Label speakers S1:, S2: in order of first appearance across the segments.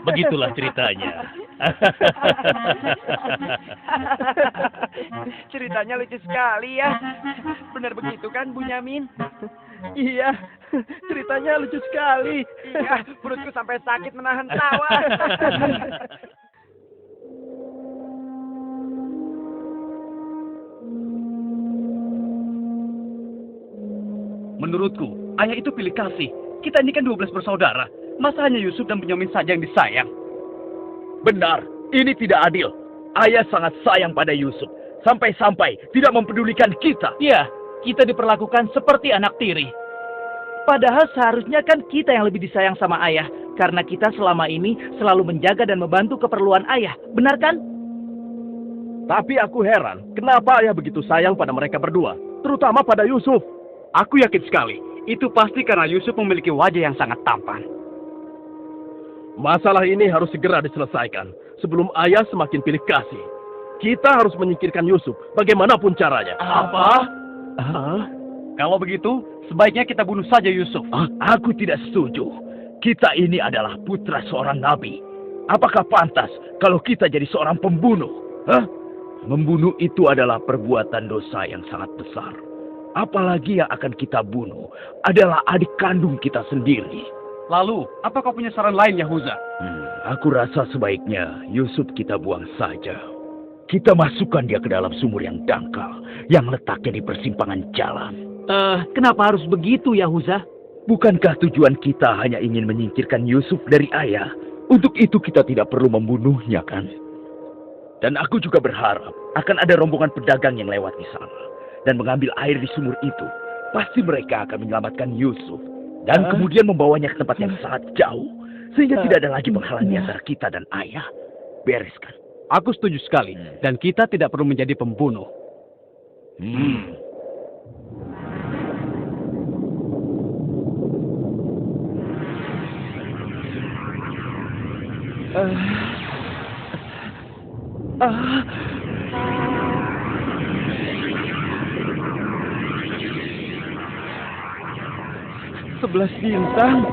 S1: Begitulah ceritanya.
S2: Ceritanya lucu sekali ya. Benar begitu kan, Bunyamin? Iya, ceritanya lucu sekali. Iya, perutku sampai sakit menahan tawa.
S3: Menurutku, ayah itu pilih kasih. Kita ini kan 12 bersaudara. Masa hanya Yusuf dan Benyamin saja yang disayang? Benar, ini tidak adil. Ayah sangat sayang pada Yusuf. Sampai-sampai tidak mempedulikan kita.
S4: Iya, kita diperlakukan seperti anak tiri. Padahal seharusnya kan kita yang lebih disayang sama ayah. Karena kita selama ini selalu menjaga dan membantu keperluan ayah. Benar kan?
S3: Tapi aku heran, kenapa ayah begitu sayang pada mereka berdua? Terutama pada Yusuf. Aku yakin sekali, itu pasti karena Yusuf memiliki wajah yang sangat tampan. Masalah ini harus segera diselesaikan sebelum ayah semakin pilih kasih. Kita harus menyingkirkan Yusuf, bagaimanapun caranya. Apa? Kalau begitu, sebaiknya kita bunuh saja Yusuf. Aku tidak setuju. Kita ini adalah putra seorang nabi. Apakah pantas kalau kita jadi seorang pembunuh? Membunuh itu adalah perbuatan dosa yang sangat besar. Apalagi yang akan kita bunuh adalah adik kandung kita sendiri. Lalu, apa kau punya saran lain, Yahuza? Aku rasa sebaiknya Yusuf kita buang saja. Kita masukkan dia ke dalam sumur yang dangkal, yang letaknya di persimpangan jalan.
S4: Kenapa harus begitu, Yahuza?
S3: Bukankah tujuan kita hanya ingin menyingkirkan Yusuf dari ayah? Untuk itu kita tidak perlu membunuhnya, kan? Dan aku juga berharap akan ada rombongan pedagang yang lewat di sana dan mengambil air di sumur itu. Pasti mereka akan menyelamatkan Yusuf dan kemudian membawanya ke tempat yang sangat jauh, sehingga tidak ada lagi penghalang di antara kita dan ayah. Bereskan.
S5: Aku setuju sekali, dan kita tidak perlu menjadi pembunuh.
S2: Sebelas bintang.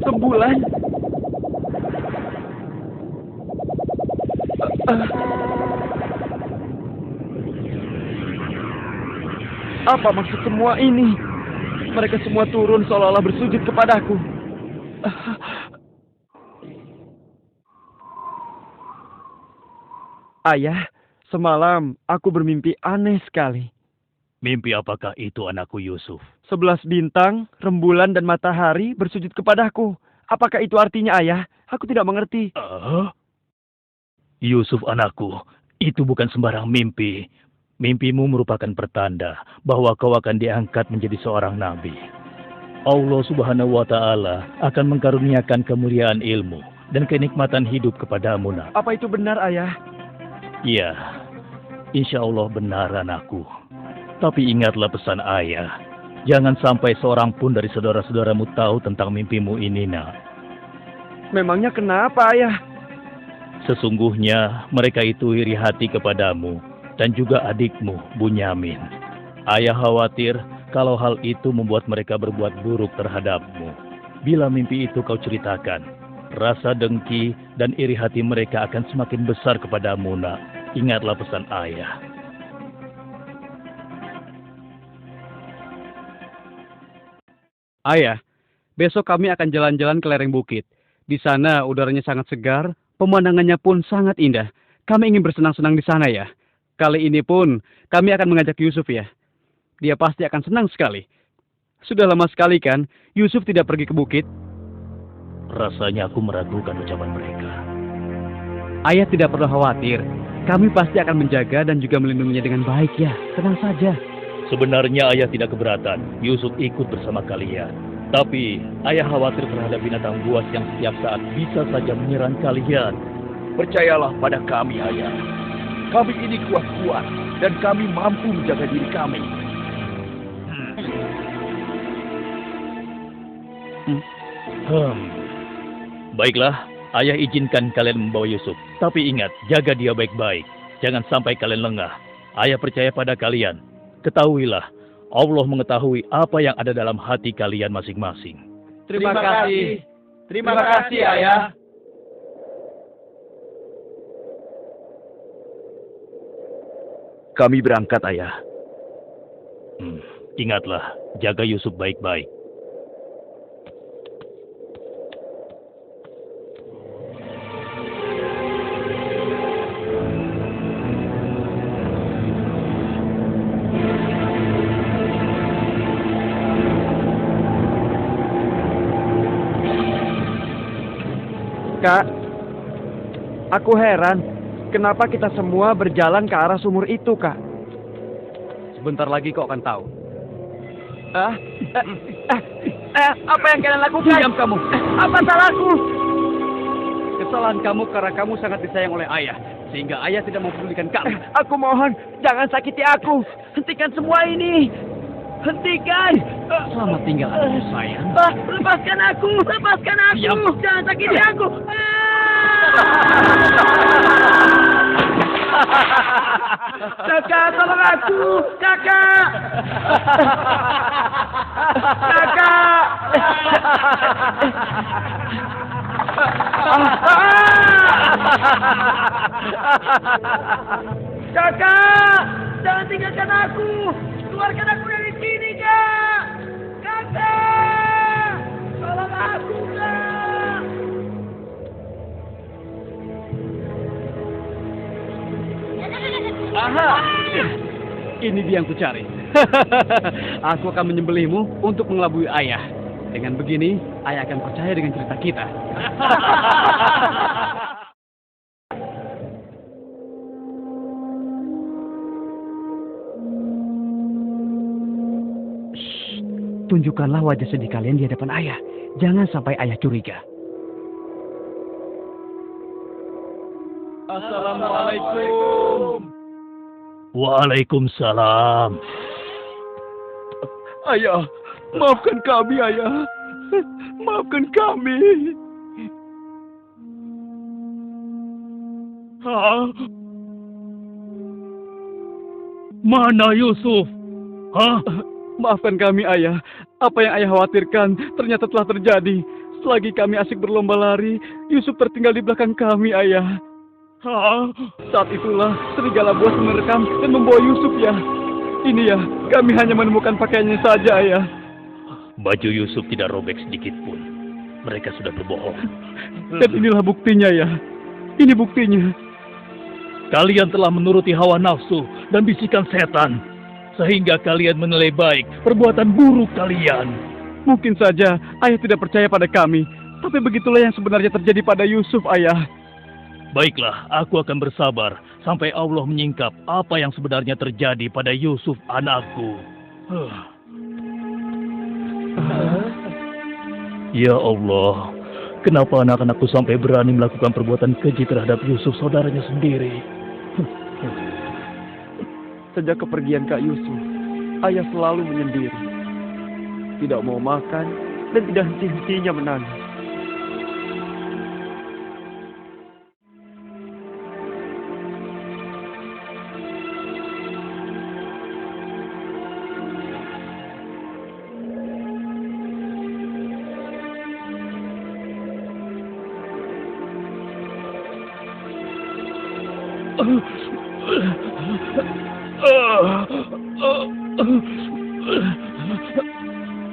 S2: Sembulan. Apa maksud semua ini? Mereka semua turun seolah-olah bersujud kepadaku. Ayah, semalam aku bermimpi aneh sekali.
S1: Mimpi apakah itu anakku Yusuf?
S2: 11 bintang, rembulan, dan matahari bersujud kepadaku. Apakah itu artinya, ayah? Aku tidak mengerti.
S1: Yusuf anakku, itu bukan sembarang mimpi. Mimpimu merupakan pertanda bahwa kau akan diangkat menjadi seorang nabi. Allah Subhanahu wa Ta'ala akan mengkaruniakan kemuliaan ilmu dan kenikmatan hidup kepadamu, nak.
S2: Apa itu benar, ayah?
S1: Iya, insya Allah benar, anakku. Tapi ingatlah pesan ayah. Jangan sampai seorang pun dari saudara-saudaramu tahu tentang mimpimu ini, nak.
S2: Memangnya kenapa, ayah?
S1: Sesungguhnya mereka itu iri hati kepadamu dan juga adikmu, Bunyamin. Ayah khawatir kalau hal itu membuat mereka berbuat buruk terhadapmu. Bila mimpi itu kau ceritakan, rasa dengki dan iri hati mereka akan semakin besar kepadamu, nak. Ingatlah pesan ayah.
S5: Ayah, besok kami akan jalan-jalan ke lereng bukit. Di sana udaranya sangat segar, pemandangannya pun sangat indah. Kami ingin bersenang-senang di sana, ya. Kali ini pun kami akan mengajak Yusuf, ya. Dia pasti akan senang sekali. Sudah lama sekali kan Yusuf tidak pergi ke bukit.
S1: Rasanya aku meragukan ucapan mereka.
S5: Ayah tidak perlu khawatir. Kami pasti akan menjaga dan juga melindunginya dengan baik, ya. Tenang saja.
S1: Sebenarnya ayah tidak keberatan Yusuf ikut bersama kalian. Tapi ayah khawatir terhadap binatang buas yang setiap saat bisa saja menyerang kalian.
S3: Percayalah pada kami, ayah. Kami ini kuat-kuat dan kami mampu menjaga diri kami.
S1: Baiklah, ayah izinkan kalian membawa Yusuf. Tapi ingat, jaga dia baik-baik. Jangan sampai kalian lengah. Ayah percaya pada kalian. Ketahuilah, Allah mengetahui apa yang ada dalam hati kalian masing-masing.
S3: Terima kasih. Terima kasih, Ayah.
S1: Kami berangkat, Ayah. Ingatlah, jaga Yusuf baik-baik.
S2: Kak, aku heran. Kenapa kita semua berjalan ke arah sumur itu, Kak?
S5: Sebentar lagi kau akan tahu.
S2: Apa yang kalian lakukan?
S5: Diam kamu.
S2: Apa salahku?
S5: Kesalahan kamu karena kamu sangat disayang oleh ayah. Sehingga ayah tidak mempedulikan kamu.
S2: Aku mohon, jangan sakiti aku. Hentikan semua ini. Hentikan.
S5: Selamat tinggal anakku sayang.
S2: Lepaskan aku. Lepaskan aku.
S5: Diam.
S2: Jangan sakiti aku. Kakak, tolong aku. Kakak. Kakak. Kakak, jangan tinggalkan aku. Keluarkan aku dari sini, Kak. Kakak, tolong aku, Kak.
S5: Aha. Ini dia yang kucari. Aku akan menyembelihmu untuk mengelabui ayah. Dengan begini, ayah akan percaya dengan cerita kita. Shh, tunjukkanlah wajah sedih kalian di hadapan ayah. Jangan sampai ayah curiga.
S3: Assalamualaikum.
S1: Waalaikumsalam.
S3: Ayah, maafkan kami, Ayah. Maafkan kami.
S1: Mana Yusuf?
S5: Maafkan kami, ayah. Apa yang ayah khawatirkan ternyata telah terjadi. Selagi kami asik berlomba lari, Yusuf tertinggal di belakang kami, ayah. Saat itulah serigala buas menerkam dan membawa Yusuf, ya. Ini ya, kami hanya menemukan pakaiannya saja, ayah.
S1: Baju Yusuf tidak robek sedikit pun. Mereka sudah berbohong.
S5: Dan inilah buktinya, ya. Ini buktinya.
S1: Kalian telah menuruti hawa nafsu dan bisikan setan. Sehingga kalian menilai baik perbuatan buruk kalian.
S5: Mungkin saja ayah tidak percaya pada kami. Tapi begitulah yang sebenarnya terjadi pada Yusuf, ayah.
S1: Baiklah, aku akan bersabar sampai Allah menyingkap apa yang sebenarnya terjadi pada Yusuf anakku. Ya Allah, kenapa anak-anakku sampai berani melakukan perbuatan keji terhadap Yusuf saudaranya sendiri?
S2: Sejak kepergian Kak Yusuf, ayah selalu menyendiri. Tidak mau makan dan tidak henti-hentinya menangis.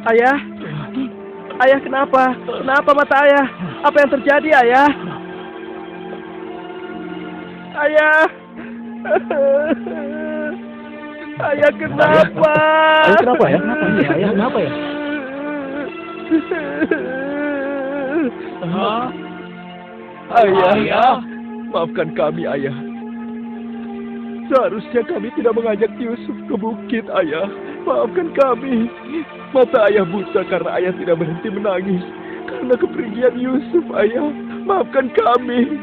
S2: Ayah, ayah kenapa? Kenapa mata ayah? Apa yang terjadi, ayah? Ayah, ayah kenapa?
S1: Ayah kenapa ya? Kenapa ya? Ayah kenapa ya?
S2: Ayah, maafkan kami, ayah. Seharusnya kami tidak mengajak Yusuf ke bukit, ayah. Maafkan kami. Mata ayah buta karena ayah tidak berhenti menangis. Karena kepergian Yusuf, ayah. Maafkan kami.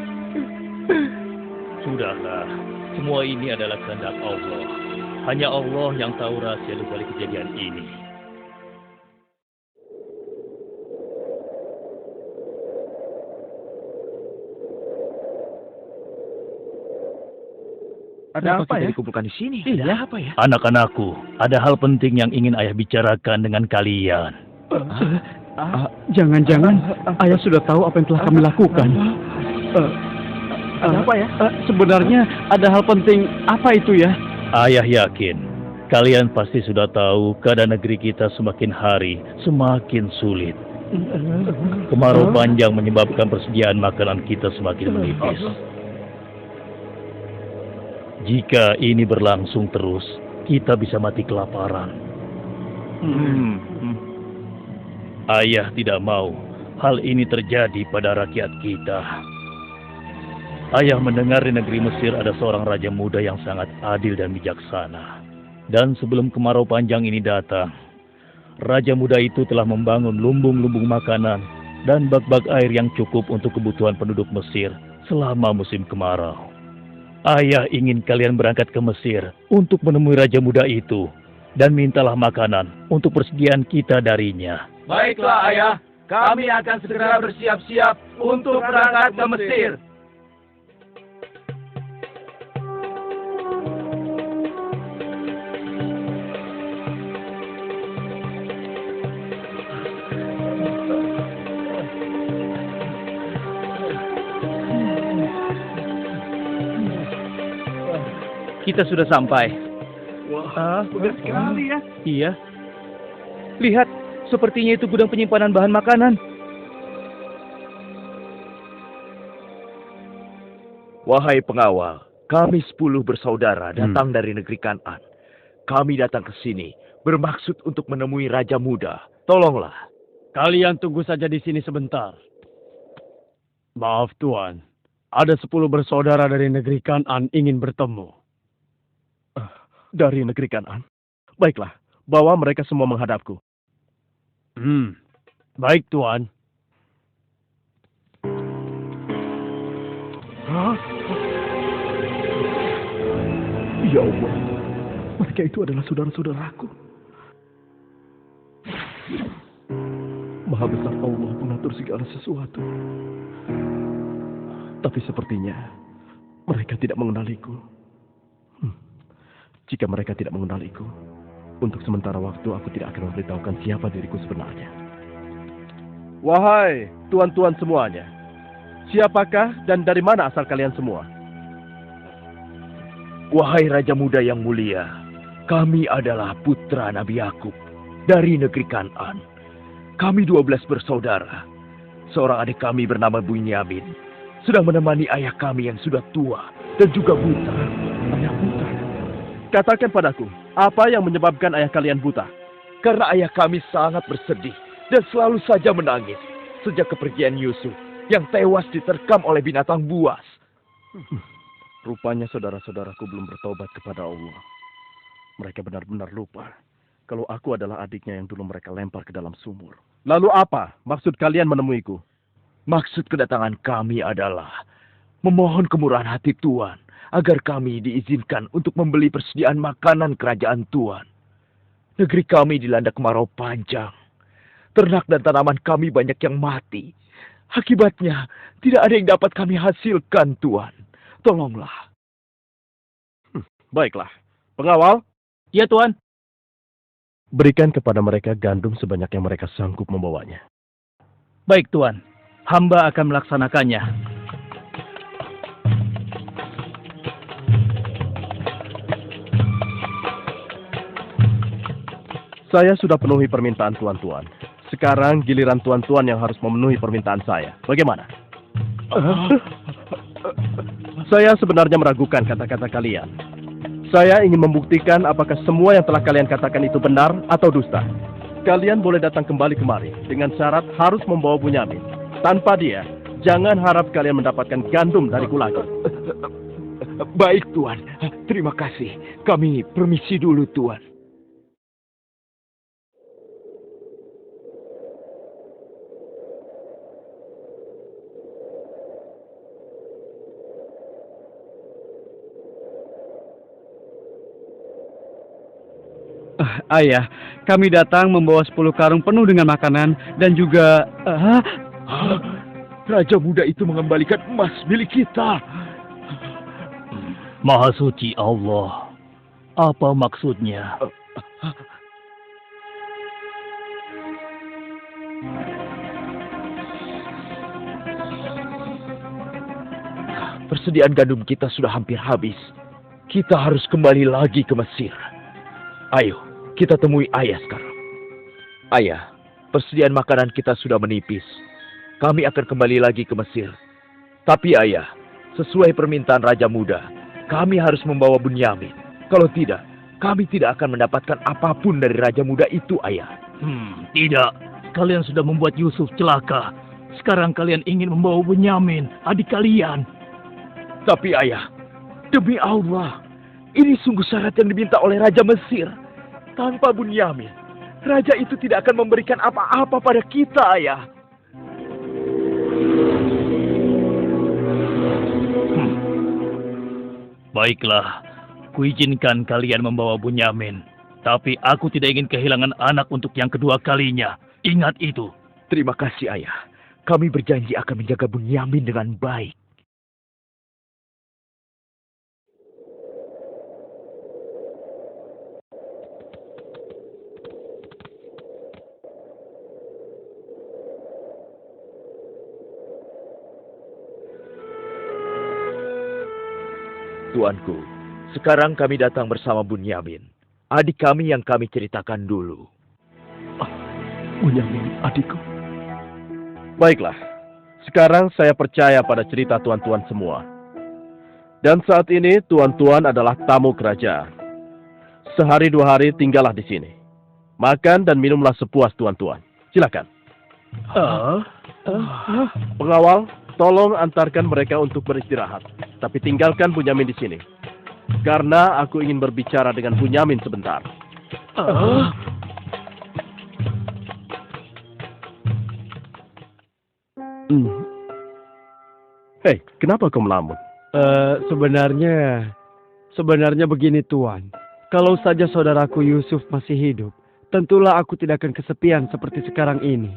S1: Sudahlah, semua ini adalah kehendak Allah. Hanya Allah yang tahu rahasia di balik kejadian ini.
S3: Ada apa ya?
S2: dikumpulkan di sini?
S3: Iya.
S2: Ada apa ya?
S1: Anak-anakku, ada hal penting yang ingin ayah bicarakan dengan kalian.
S5: Jangan-jangan ayah sudah tahu apa yang telah kami lakukan.
S3: Ada apa ya?
S5: Sebenarnya ada hal penting apa itu ya?
S1: Ayah yakin, kalian pasti sudah tahu keadaan negeri kita semakin hari semakin sulit. Kemarau panjang menyebabkan persediaan makanan kita semakin menipis. Jika ini berlangsung terus, kita bisa mati kelaparan. Ayah tidak mau hal ini terjadi pada rakyat kita. Ayah mendengar di negeri Mesir ada seorang raja muda yang sangat adil dan bijaksana. Dan sebelum kemarau panjang ini datang, raja muda itu telah membangun lumbung-lumbung makanan dan bak-bak air yang cukup untuk kebutuhan penduduk Mesir selama musim kemarau. Ayah ingin kalian berangkat ke Mesir untuk menemui raja muda itu dan mintalah makanan untuk persediaan kita darinya.
S3: Baiklah, Ayah. Kami akan segera bersiap-siap untuk berangkat ke Mesir.
S4: Kita sudah sampai.
S3: Wah, benar sekali ya.
S4: Iya. Lihat, sepertinya itu gudang penyimpanan bahan makanan.
S2: Wahai pengawal, kami 10 bersaudara datang dari negeri Kan'an. Kami datang ke sini bermaksud untuk menemui Raja Muda. Tolonglah.
S5: Kalian tunggu saja di sini sebentar. Maaf Tuan, ada 10 bersaudara dari negeri Kan'an ingin bertemu.
S3: Dari negeri Kan'an. Baiklah, bawa mereka semua menghadapku.
S5: Baik Tuan.
S3: Hah? Ya Allah, mereka itu adalah saudara-saudaraku. Maha besar Allah mengatur segala sesuatu. Tapi sepertinya mereka tidak mengenaliku. Jika mereka tidak mengenaliku, untuk sementara waktu aku tidak akan memberitahukan siapa diriku sebenarnya. Wahai tuan-tuan semuanya, siapakah dan dari mana asal kalian semua?
S2: Wahai Raja Muda yang mulia, kami adalah putra Nabi Yakub dari negeri Kan'an. Kami 12 bersaudara. Seorang adik kami bernama Bunyamin sedang menemani ayah kami yang sudah tua dan juga buta.
S3: Ayah buta. Katakan padaku, apa yang menyebabkan ayah kalian buta?
S2: Karena ayah kami sangat bersedih dan selalu saja menangis sejak kepergian Yusuf yang tewas diterkam oleh binatang buas.
S3: Rupanya saudara-saudaraku belum bertobat kepada Allah. Mereka benar-benar lupa kalau aku adalah adiknya yang dulu mereka lempar ke dalam sumur. Lalu apa maksud kalian menemuiku?
S2: Maksud kedatangan kami adalah memohon kemurahan hati Tuan agar kami diizinkan untuk membeli persediaan makanan kerajaan Tuan. Negeri kami dilanda kemarau panjang. Ternak dan tanaman kami banyak yang mati. Akibatnya, tidak ada yang dapat kami hasilkan, Tuan. Tolonglah.
S3: Baiklah. Pengawal,
S4: Ya Tuan.
S3: berikan kepada mereka gandum sebanyak yang mereka sanggup membawanya.
S4: Baik Tuan. Hamba akan melaksanakannya.
S3: Saya sudah penuhi permintaan tuan-tuan. Sekarang giliran tuan-tuan yang harus memenuhi permintaan saya. Bagaimana? Saya sebenarnya meragukan kata-kata kalian. Saya ingin membuktikan apakah semua yang telah kalian katakan itu benar atau dusta. Kalian boleh datang kembali kemari dengan syarat harus membawa Bunyamin. Tanpa dia, jangan harap kalian mendapatkan gandum dariku lagi.
S2: Baik, Tuan. Terima kasih. Kami permisi dulu, Tuan.
S5: Ayah, kami datang membawa 10 karung penuh dengan makanan dan juga...
S2: Raja muda itu mengembalikan emas milik kita.
S1: Maha suci Allah. Apa maksudnya?
S2: Persediaan gandum kita sudah hampir habis. Kita harus kembali lagi ke Mesir. Ayo, kita temui ayah sekarang. Ayah, persediaan makanan kita sudah menipis. Kami akan kembali lagi ke Mesir. Tapi ayah, sesuai permintaan Raja Muda, kami harus membawa Bunyamin. Kalau tidak, kami tidak akan mendapatkan apapun dari Raja Muda itu, ayah.
S1: Tidak. Kalian sudah membuat Yusuf celaka. Sekarang kalian ingin membawa Bunyamin, adik kalian.
S2: Tapi ayah, demi Allah, ini sungguh syarat yang diminta oleh Raja Mesir. Tanpa Bunyamin, Raja itu tidak akan memberikan apa-apa pada kita, ayah.
S1: Baiklah, kuizinkan kalian membawa Bunyamin. Tapi aku tidak ingin kehilangan anak untuk yang kedua kalinya. Ingat itu.
S2: Terima kasih, ayah. Kami berjanji akan menjaga Bunyamin dengan baik. Tuanku, sekarang kami datang bersama Bunyamin, adik kami yang kami ceritakan dulu.
S3: Bunyamin, adikku. Baiklah, sekarang saya percaya pada cerita tuan-tuan semua. Dan saat ini tuan-tuan adalah tamu kerajaan. Sehari 2 hari tinggallah di sini. Makan dan minumlah sepuas tuan-tuan. Silakan. Pengawal, tolong antarkan mereka untuk beristirahat. Tapi tinggalkan Bunyamin di sini. Karena aku ingin berbicara dengan Bunyamin sebentar. Hei, kenapa kau melamun?
S5: Sebenarnya begini Tuan. Kalau saja saudaraku Yusuf masih hidup, tentulah aku tidak akan kesepian seperti sekarang ini.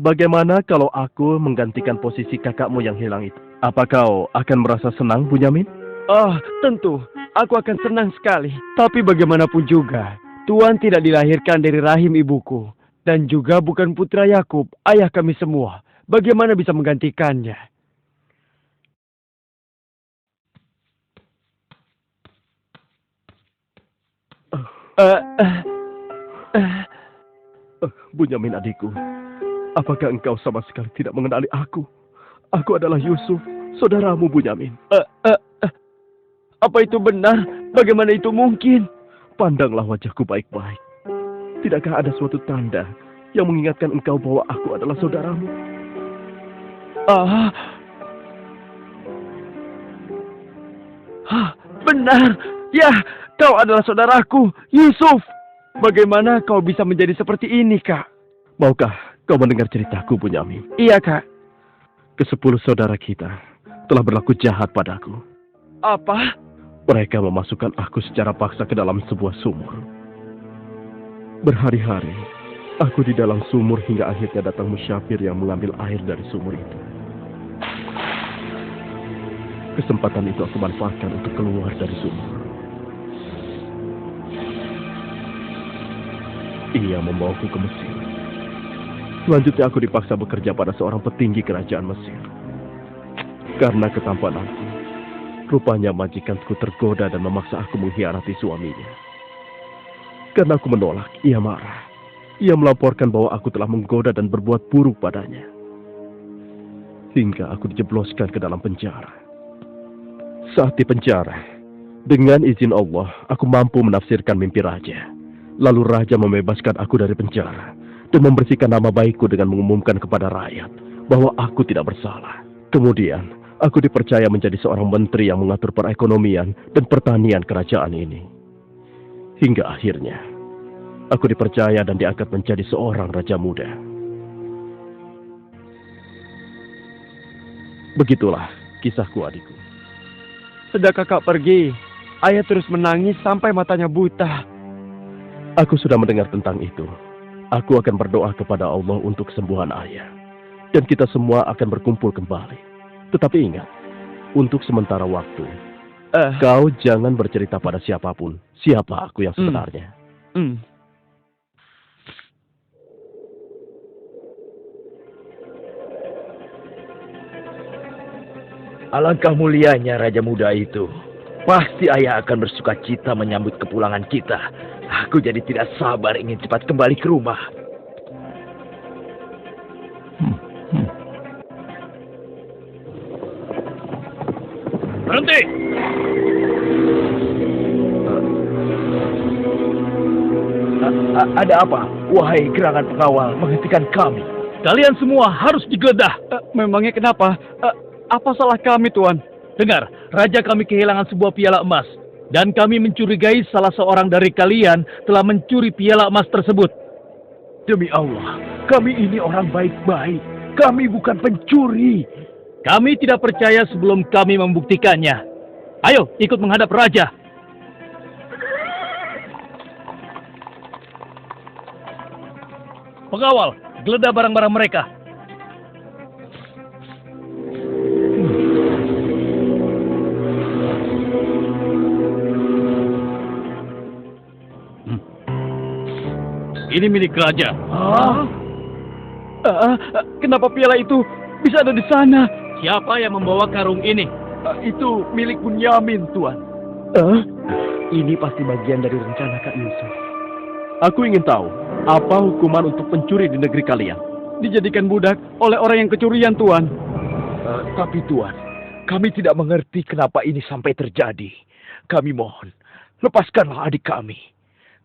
S3: Bagaimana kalau aku menggantikan posisi kakakmu yang hilang itu? Apa kau akan merasa senang, Bunyamin?
S5: Oh, tentu. Aku akan senang sekali. Tapi bagaimanapun juga, Tuan tidak dilahirkan dari rahim ibuku. Dan juga bukan putra Yakub, ayah kami semua. Bagaimana bisa menggantikannya?
S3: Bunyamin adikku, apakah engkau sama sekali tidak mengenali aku? Aku adalah Yusuf, saudaramu Bunyamin.
S5: Apa itu benar? Bagaimana itu mungkin?
S3: Pandanglah wajahku baik-baik. Tidakkah ada suatu tanda yang mengingatkan engkau bahwa aku adalah saudaramu?
S5: Benar. Ya, kau adalah saudaraku, Yusuf. Bagaimana kau bisa menjadi seperti ini, Kak?
S3: Maukah kau mendengar ceritaku, Bunyamin?
S5: Iya, Kak.
S3: Ke-10 saudara kita telah berlaku jahat padaku.
S5: Apa?
S3: Mereka memasukkan aku secara paksa ke dalam sebuah sumur. Berhari-hari, aku di dalam sumur hingga akhirnya datang musyafir yang mengambil air dari sumur itu. Kesempatan itu aku manfaatkan untuk keluar dari sumur. Ia membawaku ke Mesir. Selanjutnya aku dipaksa bekerja pada seorang petinggi kerajaan Mesir. Karena ketampananku, rupanya majikanku tergoda dan memaksa aku mengkhianati suaminya. Karena aku menolak, ia marah. Ia melaporkan bahwa aku telah menggoda dan berbuat buruk padanya. Hingga aku dijebloskan ke dalam penjara. Saat di penjara, dengan izin Allah, aku mampu menafsirkan mimpi raja. Lalu raja membebaskan aku dari penjara dan membersihkan nama baikku dengan mengumumkan kepada rakyat bahwa aku tidak bersalah. Kemudian, aku dipercaya menjadi seorang menteri yang mengatur perekonomian dan pertanian kerajaan ini. Hingga akhirnya, aku dipercaya dan diangkat menjadi seorang raja muda. Begitulah kisahku, adikku.
S5: Sejak kakak pergi, ayah terus menangis sampai matanya buta.
S3: Aku sudah mendengar tentang itu. Aku akan berdoa kepada Allah untuk kesembuhan ayah. Dan kita semua akan berkumpul kembali. Tetapi ingat, untuk sementara waktu, Kau jangan bercerita pada siapapun siapa aku yang sebenarnya.
S2: Alangkah mulianya Raja Muda itu. Pasti ayah akan bersuka cita menyambut kepulangan kita. Aku jadi tidak sabar ingin cepat kembali ke rumah.
S1: Berhenti!
S2: Ada apa? Wahai gerangan pengawal, menghentikan kami.
S1: Kalian semua harus digeledah.
S5: Memangnya kenapa? Apa salah kami, Tuan?
S1: Dengar, Raja kami kehilangan sebuah piala emas. Dan kami mencurigai salah seorang dari kalian telah mencuri piala emas tersebut.
S2: Demi Allah, kami ini orang baik-baik. Kami bukan pencuri.
S1: Kami tidak percaya sebelum kami membuktikannya. Ayo, ikut menghadap Raja. Pengawal, geledah barang-barang mereka. Ini milik Raja.
S5: Kenapa piala itu bisa ada di sana?
S1: Siapa yang membawa karung ini?
S2: Itu milik Bunyamin, Tuan. Ini pasti bagian dari rencana Kak Yusuf.
S3: Aku ingin tahu apa hukuman untuk pencuri di negeri kalian.
S5: Dijadikan budak oleh orang yang kecurian, Tuan.
S2: Tapi Tuan, kami tidak mengerti kenapa ini sampai terjadi. Kami mohon, lepaskanlah adik kami.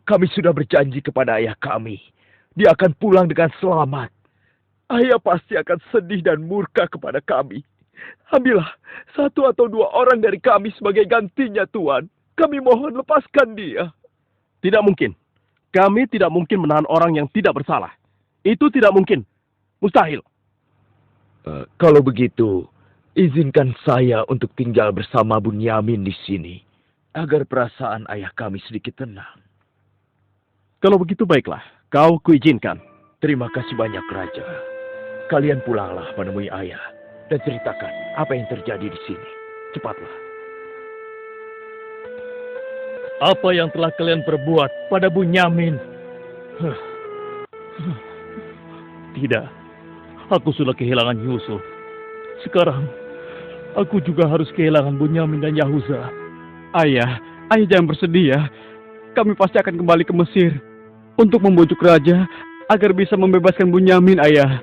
S2: Kami sudah berjanji kepada ayah kami. Dia akan pulang dengan selamat. Ayah pasti akan sedih dan murka kepada kami. Ambillah 1 atau 2 orang dari kami sebagai gantinya, Tuan. Kami mohon lepaskan dia.
S3: Tidak mungkin. Kami tidak mungkin menahan orang yang tidak bersalah. Itu tidak mungkin. Mustahil.
S2: Kalau begitu, izinkan saya untuk tinggal bersama Bunyamin di sini. Agar perasaan ayah kami sedikit tenang.
S3: Kalau begitu baiklah. Kau kuizinkan.
S2: Terima kasih banyak, Raja. Kalian pulanglah menemui ayah. Dan ceritakan apa yang terjadi di sini. Cepatlah.
S1: Apa yang telah kalian perbuat pada Bunyamin? Tidak. Aku sudah kehilangan Yusuf. Sekarang, aku juga harus kehilangan Bunyamin dan Yahuza.
S5: Ayah jangan bersedih ya. Kami pasti akan kembali ke Mesir untuk membujuk raja agar bisa membebaskan Bunyamin, ayah.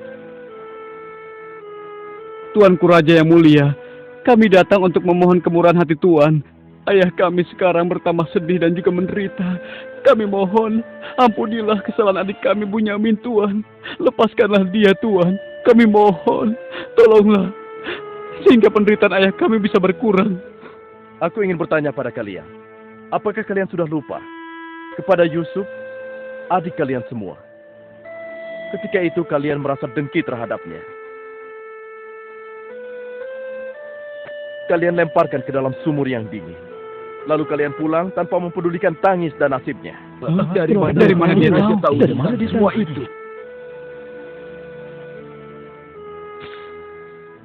S5: Tuanku Raja yang mulia, kami datang untuk memohon kemurahan hati Tuan. Ayah kami sekarang bertambah sedih dan juga menderita. Kami mohon, ampunilah kesalahan adik kami Bunyamin, Tuan. Lepaskanlah dia, Tuan. Kami mohon, tolonglah, sehingga penderitaan ayah kami bisa berkurang.
S3: Aku ingin bertanya pada kalian. Apakah kalian sudah lupa kepada Yusuf, adik kalian semua? Ketika itu kalian merasa dengki terhadapnya. Kalian lemparkan ke dalam sumur yang dingin. Lalu kalian pulang tanpa mempedulikan tangis dan nasibnya.
S2: Dari mana dia tahu semua itu?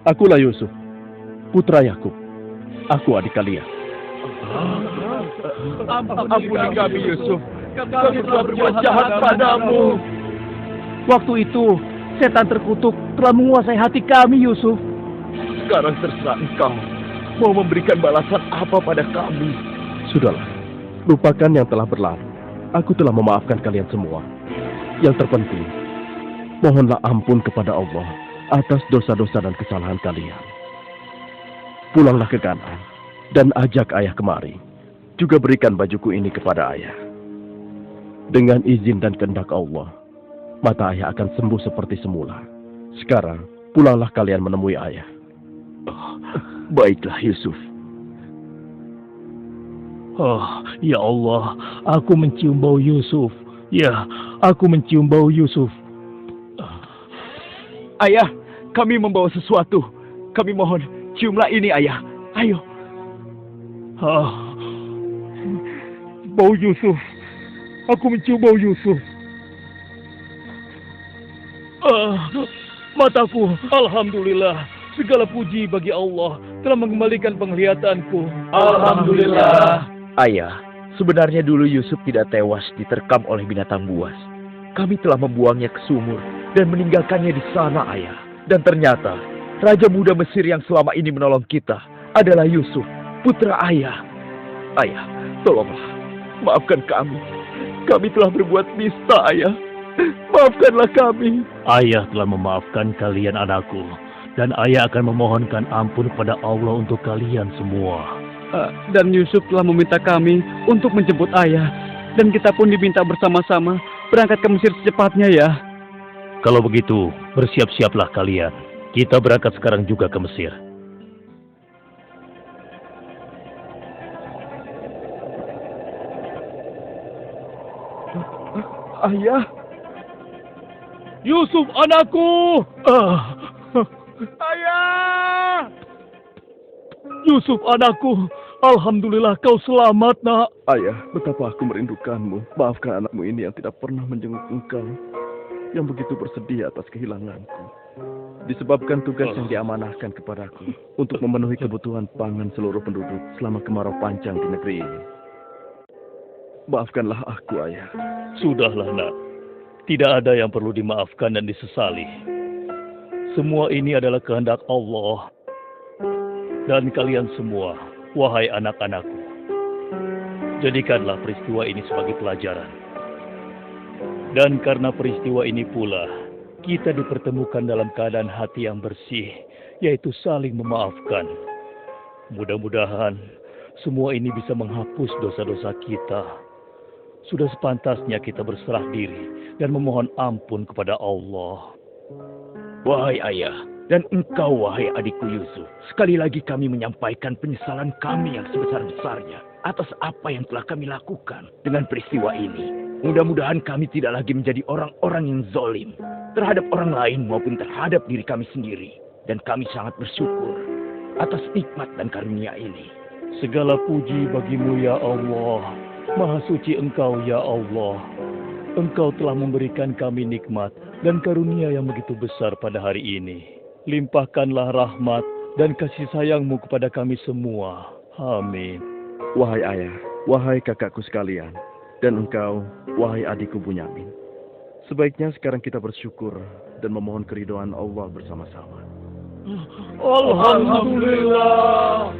S3: Akulah Yusuf, putra Yakub. Aku adik kalian.
S2: Ampuni kami, Yusuf. Kami telah berbuat jahat padamu.
S4: Waktu itu, setan terkutuk telah menguasai hati kami, Yusuf.
S2: Sekarang terserah engkau. Mau memberikan balasan apa pada kami?
S3: Sudahlah, lupakan yang telah berlalu. Aku telah memaafkan kalian semua. Yang terpenting, mohonlah ampun kepada Allah atas dosa-dosa dan kesalahan kalian. Pulanglah ke Kanaan dan ajak ayah kemari. Juga berikan bajuku ini kepada ayah. Dengan izin dan kehendak Allah, mata ayah akan sembuh seperti semula. Sekarang, pulanglah kalian menemui ayah.
S2: Baiklah, Yusuf.
S1: Oh, ya Allah, aku mencium bau Yusuf. Ya, aku mencium bau Yusuf.
S2: Ayah, kami membawa sesuatu. Kami mohon, ciumlah ini, ayah. Ayo.
S1: Bau Yusuf. Aku mencium bau Yusuf. Mataku, alhamdulillah. Segala puji bagi Allah telah mengembalikan penglihatanku.
S4: Alhamdulillah.
S2: Ayah, sebenarnya dulu Yusuf tidak tewas diterkam oleh binatang buas. Kami telah membuangnya ke sumur dan meninggalkannya di sana, Ayah. Dan ternyata, Raja Muda Mesir yang selama ini menolong kita adalah Yusuf, putra Ayah. Ayah, tolonglah, maafkan kami. Kami telah berbuat nista, Ayah. Maafkanlah kami.
S1: Ayah telah memaafkan kalian anakku. Dan ayah akan memohonkan ampun kepada Allah untuk kalian semua.
S5: Dan Yusuf telah meminta kami untuk menjemput ayah. Dan kita pun diminta bersama-sama berangkat ke Mesir secepatnya ya.
S1: Kalau begitu, bersiap-siaplah kalian. Kita berangkat sekarang juga ke Mesir.
S2: Ayah.
S1: Yusuf anakku!
S2: Ayah!
S1: Yusuf anakku! Alhamdulillah kau selamat, nak.
S3: Ayah, betapa aku merindukanmu. Maafkan anakmu ini yang tidak pernah menjenguk engkau, yang begitu bersedih atas kehilanganku. Disebabkan tugas yang diamanahkan kepadaku untuk memenuhi kebutuhan pangan seluruh penduduk selama kemarau panjang di negeri ini. Maafkanlah aku, Ayah.
S1: Sudahlah, nak. Tidak ada yang perlu dimaafkan dan disesali. Semua ini adalah kehendak Allah. Dan kalian semua, wahai anak-anakku, jadikanlah peristiwa ini sebagai pelajaran. Dan karena peristiwa ini pula, kita dipertemukan dalam keadaan hati yang bersih, yaitu saling memaafkan. Mudah-mudahan semua ini bisa menghapus dosa-dosa kita. Sudah sepantasnya kita berserah diri dan memohon ampun kepada Allah.
S2: Wahai ayah, dan engkau wahai adikku Yusuf, sekali lagi kami menyampaikan penyesalan kami yang sebesar-besarnya atas apa yang telah kami lakukan dengan peristiwa ini. Mudah-mudahan kami tidak lagi menjadi orang-orang yang zalim terhadap orang lain maupun terhadap diri kami sendiri. Dan kami sangat bersyukur atas nikmat dan karunia ini.
S1: Segala puji bagimu ya Allah. Maha suci Engkau ya Allah. Engkau telah memberikan kami nikmat dan karunia yang begitu besar pada hari ini. Limpahkanlah rahmat dan kasih sayang-Mu kepada kami semua. Amin.
S3: Wahai ayah, wahai kakakku sekalian, dan engkau, wahai adikku Bunyamin. Sebaiknya sekarang kita bersyukur dan memohon keridhaan Allah bersama-sama.
S1: Alhamdulillah.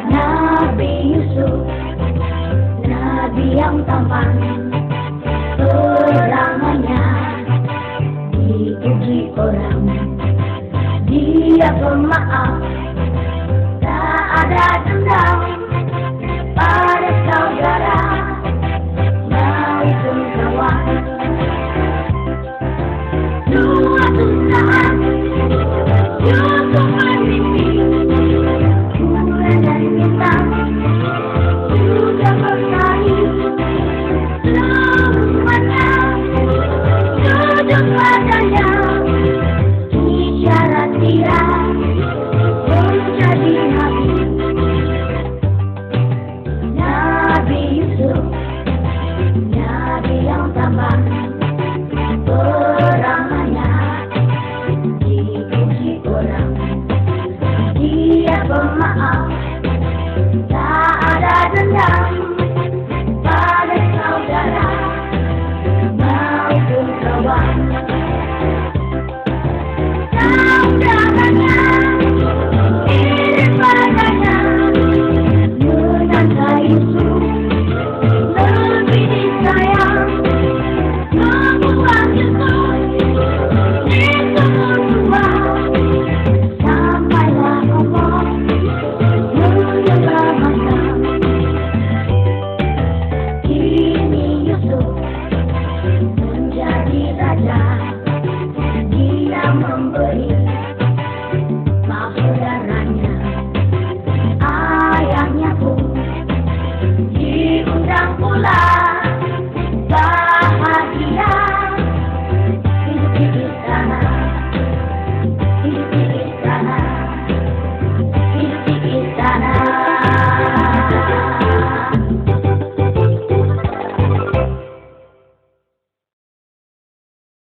S6: Nabi Yusuf, Nabi yang tampan, perangannya dipuji orang. Dia pemaaf, tak ada dendam pada saudara maupun kawan. Suatu saat Yusuf bermimpi, bulan dan bintang juga bertani. Semuanya duduk padanya, isyarat dia menjadi nabi. Nabi Yusuf, nabi yang tampan, perangannya dipuji orang. Dia pemaaf, tak ada dendam pada saudara maupun kawan.